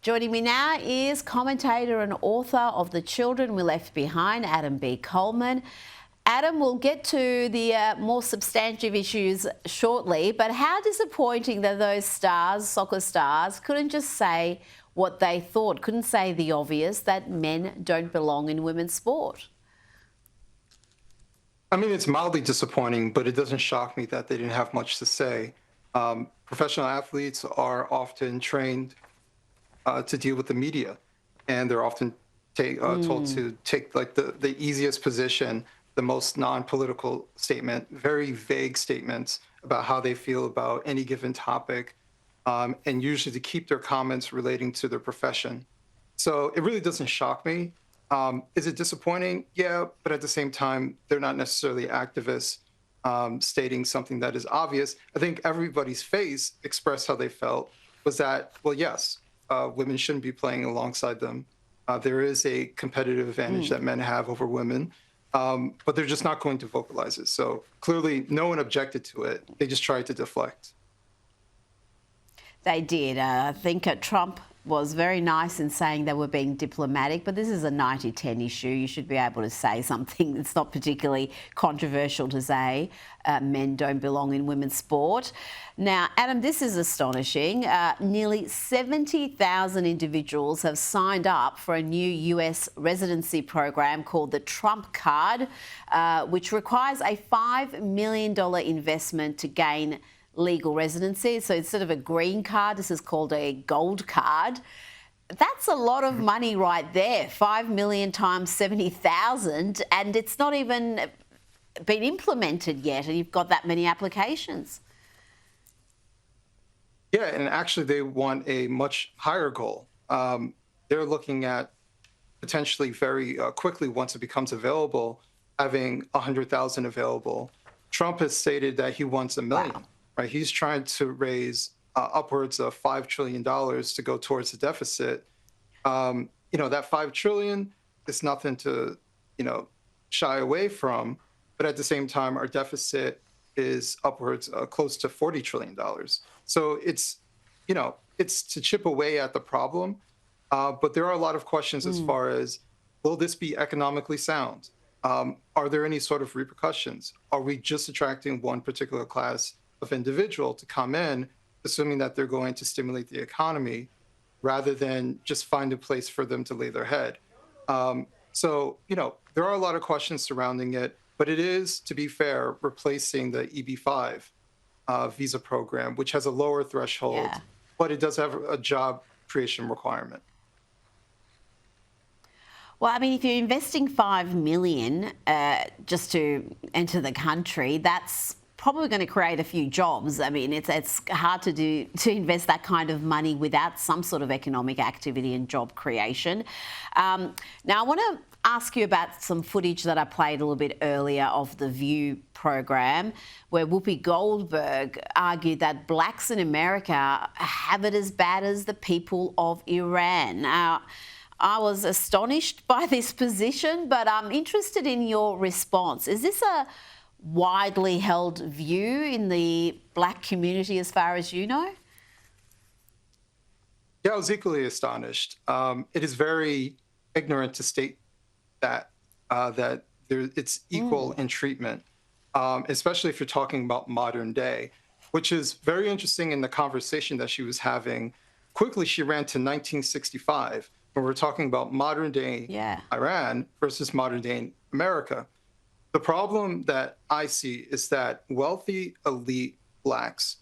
Joining me now is commentator and author of The Children We Left Behind, Adam B. Coleman. Adam, we'll get to the more substantive issues shortly, but how disappointing that those stars, soccer stars, couldn't just say what they thought, couldn't say the obvious, that men don't belong in women's sport. I mean, it's mildly disappointing, but it doesn't shock me that they didn't have much to say. Professional athletes are often trained to deal with the media, and they're often told to take like the easiest position, the most non-political statement, very vague statements about how they feel about any given topic, and usually to keep their comments relating to their profession. So it really doesn't shock me. Is it disappointing? Yeah, but at the same time, they're not necessarily activists stating something that is obvious. I think everybody's face expressed how they felt was that, well, yes, women shouldn't be playing alongside them. There is a competitive advantage that men have over women, but they're just not going to vocalize it. So clearly no one objected to it. They just tried to deflect. They did. I think Trump was very nice in saying they were being diplomatic, but this is a 90-10 issue. You should be able to say something that's not particularly controversial to say. Men don't belong in women's sport. Now, Adam, this is astonishing. Nearly 70,000 individuals have signed up for a new US residency program called the Trump Card, which requires a $5 million investment to gain legal residency. So instead of a green card, this is called a gold card. That's a lot of money right there, 5 million times 70,000, and it's not even been implemented yet, and you've got that many applications. Yeah, and actually they want a much higher goal. They're looking at potentially very quickly, once it becomes available, having 100,000 available. Trump has stated that he wants 1 million. Wow. Right, he's trying to raise upwards of $5 trillion to go towards the deficit. That $5 trillion is nothing to, shy away from. But at the same time, our deficit is upwards close to $40 trillion. So it's to chip away at the problem. But there are a lot of questions as far as, will this be economically sound? Are there any sort of repercussions? Are we just attracting one particular class of individual to come in, assuming that they're going to stimulate the economy, rather than just find a place for them to lay their head? There are a lot of questions surrounding it, but it is, to be fair, replacing the EB-5 visa program, which has a lower threshold, but it does have a job creation requirement. Well, I mean, if you're investing $5 million just to enter the country, that's probably going to create a few jobs. I mean, it's hard to invest that kind of money without some sort of economic activity and job creation. Now, I want to ask you about some footage that I played a little bit earlier of the View program, where Whoopi Goldberg argued that blacks in America have it as bad as the people of Iran. Now, I was astonished by this position, but I'm interested in your response. Is this a widely held view in the black community as far as you know? Yeah, I was equally astonished. It is very ignorant to state that it's equal in treatment, especially if you're talking about modern day, which is very interesting in the conversation that she was having. Quickly, she ran to 1965, when we're talking about modern day Iran versus modern day America. The problem that I see is that wealthy, elite blacks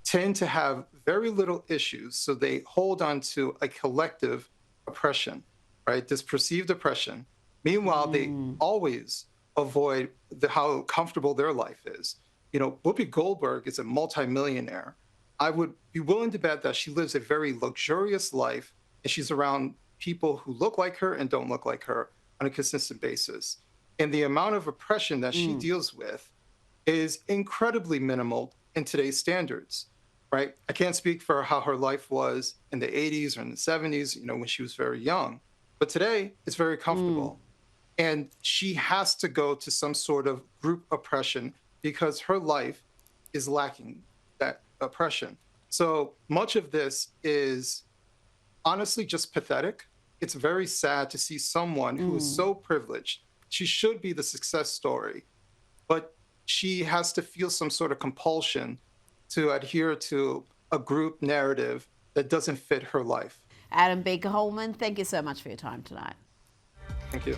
tend to have very little issues, so they hold on to a collective oppression, right? This perceived oppression. Meanwhile, they always avoid how comfortable their life is. Whoopi Goldberg is a multimillionaire. I would be willing to bet that she lives a very luxurious life, and she's around people who look like her and don't look like her on a consistent basis. And the amount of oppression that she deals with is incredibly minimal in today's standards, right? I can't speak for how her life was in the 80s or in the 70s, when she was very young. But today, it's very comfortable. And she has to go to some sort of group oppression because her life is lacking that oppression. So much of this is honestly just pathetic. It's very sad to see someone who is so privileged. She should be the success story, but she has to feel some sort of compulsion to adhere to a group narrative that doesn't fit her life. Adam B. Coleman, thank you so much for your time tonight. Thank you.